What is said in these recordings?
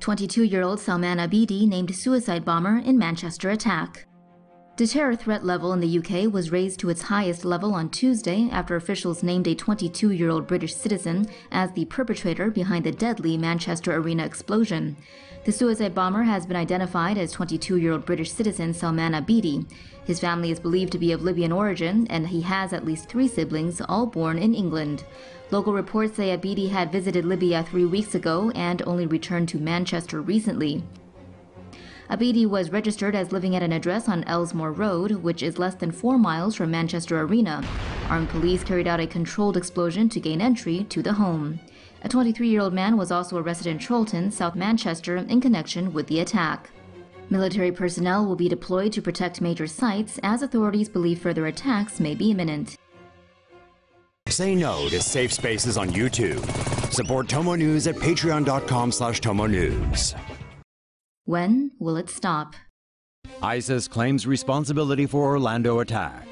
22-year-old Salman Abedi named suicide bomber in Manchester attack. The terror threat level in the UK was raised to its highest level on Tuesday after officials named a 22-year-old British citizen as the perpetrator behind the deadly Manchester Arena explosion. The suicide bomber has been identified as 22-year-old British citizen Salman Abedi. His family is believed to be of Libyan origin, and he has at least 3 siblings, all born in England. Local reports say Abedi had visited Libya 3 weeks ago and only returned to Manchester recently. Abedi was registered as living at an address on Elsmore Road, which is less than 4 miles from Manchester Arena. Armed police carried out a controlled explosion to gain entry to the home. A 23-year-old man was also arrested in Chorlton, South Manchester, in connection with the attack. Military personnel will be deployed to protect major sites as authorities believe further attacks may be imminent. Say no to safe spaces on YouTube. Support TomoNews at patreon.com/TomoNews. When will it stop? ISIS claims responsibility for Orlando attack.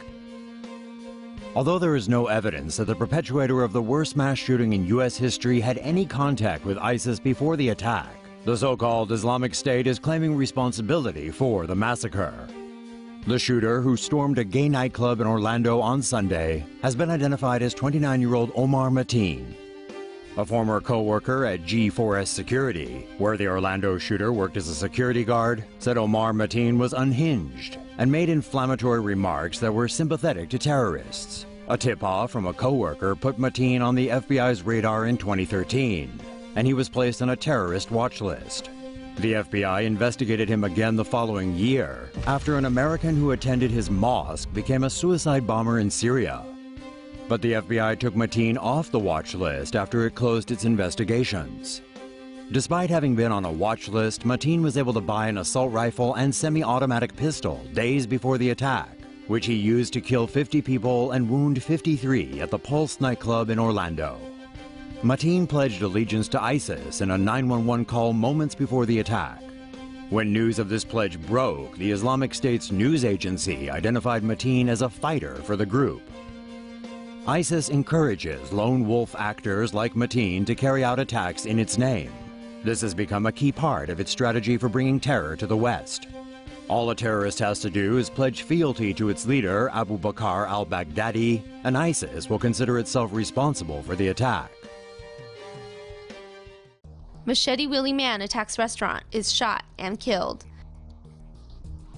Although there is no evidence that the perpetrator of the worst mass shooting in U.S. history had any contact with ISIS before the attack, the so-called Islamic State is claiming responsibility for the massacre. The shooter, who stormed a gay nightclub in Orlando on Sunday, has been identified as 29-year-old Omar Mateen. A former co-worker at G4S Security, where the Orlando shooter worked as a security guard, said Omar Mateen was unhinged and made inflammatory remarks that were sympathetic to terrorists. A tip-off from a co-worker put Mateen on the FBI's radar in 2013, and he was placed on a terrorist watch list. The FBI investigated him again the following year after an American who attended his mosque became a suicide bomber in Syria. But the FBI took Mateen off the watch list after it closed its investigations. Despite having been on a watch list, Mateen was able to buy an assault rifle and semi-automatic pistol days before the attack, which he used to kill 50 people and wound 53 at the Pulse nightclub in Orlando. Mateen pledged allegiance to ISIS in a 911 call moments before the attack. When news of this pledge broke, the Islamic State's news agency identified Mateen as a fighter for the group. ISIS encourages lone wolf actors like Mateen to carry out attacks in its name. This has become a key part of its strategy for bringing terror to the West. All a terrorist has to do is pledge fealty to its leader, Abu Bakr al-Baghdadi, and ISIS will consider itself responsible for the attack. Machete-wielding man attacks restaurant, is shot and killed.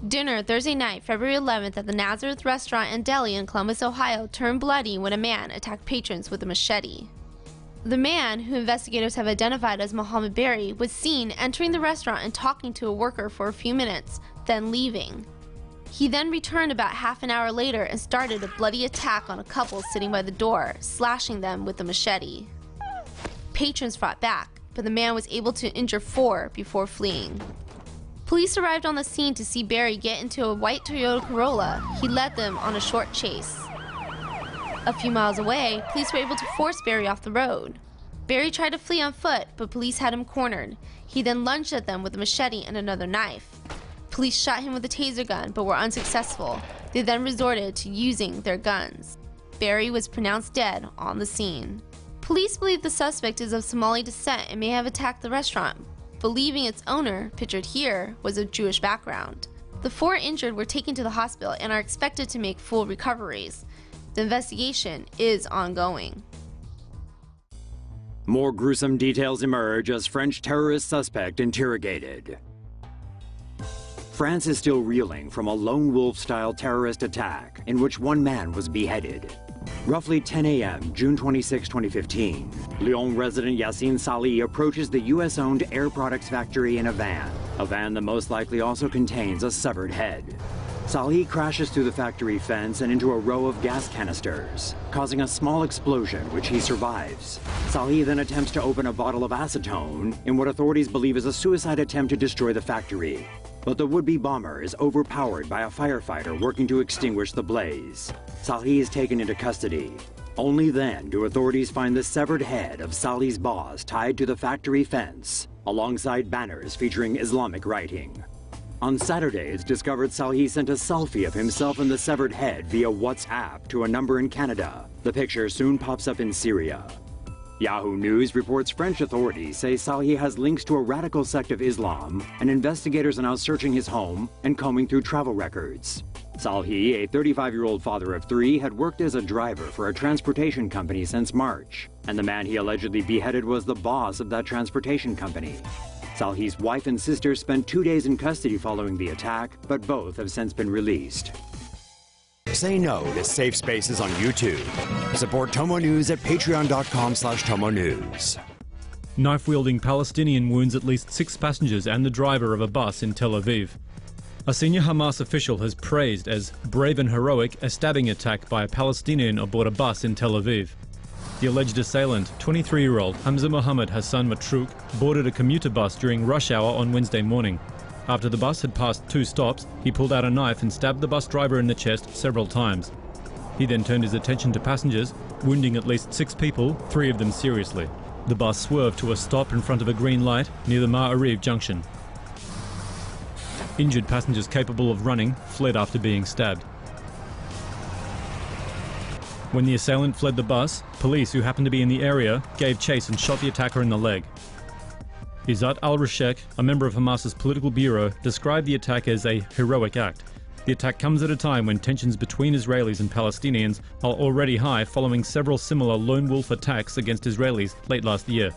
Dinner Thursday night, February 11th at the Nazareth Restaurant and Deli in Columbus, Ohio turned bloody when a man attacked patrons with a machete. The man, who investigators have identified as Mohammed Berry, was seen entering the restaurant and talking to a worker for a few minutes, then leaving. He then returned about half an hour later and started a bloody attack on a couple sitting by the door, slashing them with a machete. Patrons fought back, but the man was able to injure 4 before fleeing. Police arrived on the scene to see Berry get into a white Toyota Corolla. He led them on a short chase. A few miles away, police were able to force Berry off the road. Berry tried to flee on foot, but police had him cornered. He then lunged at them with a machete and another knife. Police shot him with a taser gun, but were unsuccessful. They then resorted to using their guns. Berry was pronounced dead on the scene. Police believe the suspect is of Somali descent and may have attacked the restaurant, believing its owner, pictured here, was of Jewish background. The 4 injured were taken to the hospital and are expected to make full recoveries. The investigation is ongoing. More gruesome details emerge as French terrorist suspect interrogated. France is still reeling from a lone wolf-style terrorist attack in which 1 man was beheaded. Roughly 10 a.m., June 26, 2015, Lyon resident Yassine Salih approaches the U.S.-owned Air Products factory in a van that most likely also contains a severed head. Salih crashes through the factory fence and into a row of gas canisters, causing a small explosion, which he survives. Salih then attempts to open a bottle of acetone in what authorities believe is a suicide attempt to destroy the factory. But the would-be bomber is overpowered by a firefighter working to extinguish the blaze. Salih is taken into custody. Only then do authorities find the severed head of Salih's boss tied to the factory fence, alongside banners featuring Islamic writing. On Saturday, it's discovered Salih sent a selfie of himself and the severed head via WhatsApp to a number in Canada. The picture soon pops up in Syria. Yahoo News reports French authorities say Salhi has links to a radical sect of Islam, and investigators are now searching his home and combing through travel records. Salhi, a 35-year-old father of 3, had worked as a driver for a transportation company since March, and the man he allegedly beheaded was the boss of that transportation company. Salhi's wife and sister spent 2 days in custody following the attack, but both have since been released. Say no to safe spaces on YouTube. Support TomoNews at patreon.com/TomoNews. Knife-wielding Palestinian wounds at least 6 passengers and the driver of a bus in Tel Aviv. A senior Hamas official has praised as brave and heroic a stabbing attack by a Palestinian aboard a bus in Tel Aviv. The alleged assailant, 23-year-old Hamza Mohammed Hassan Matrouk, boarded a commuter bus during rush hour on Wednesday morning. After the bus had passed 2 stops, he pulled out a knife and stabbed the bus driver in the chest several times. He then turned his attention to passengers, wounding at least 6 people, 3 of them seriously. The bus swerved to a stop in front of a green light near the Ma'ariv junction. Injured passengers capable of running fled after being stabbed. When the assailant fled the bus, police who happened to be in the area gave chase and shot the attacker in the leg. Izzat al-Rashek, a member of Hamas's political bureau, described the attack as a heroic act. The attack comes at a time when tensions between Israelis and Palestinians are already high following several similar lone wolf attacks against Israelis late last year.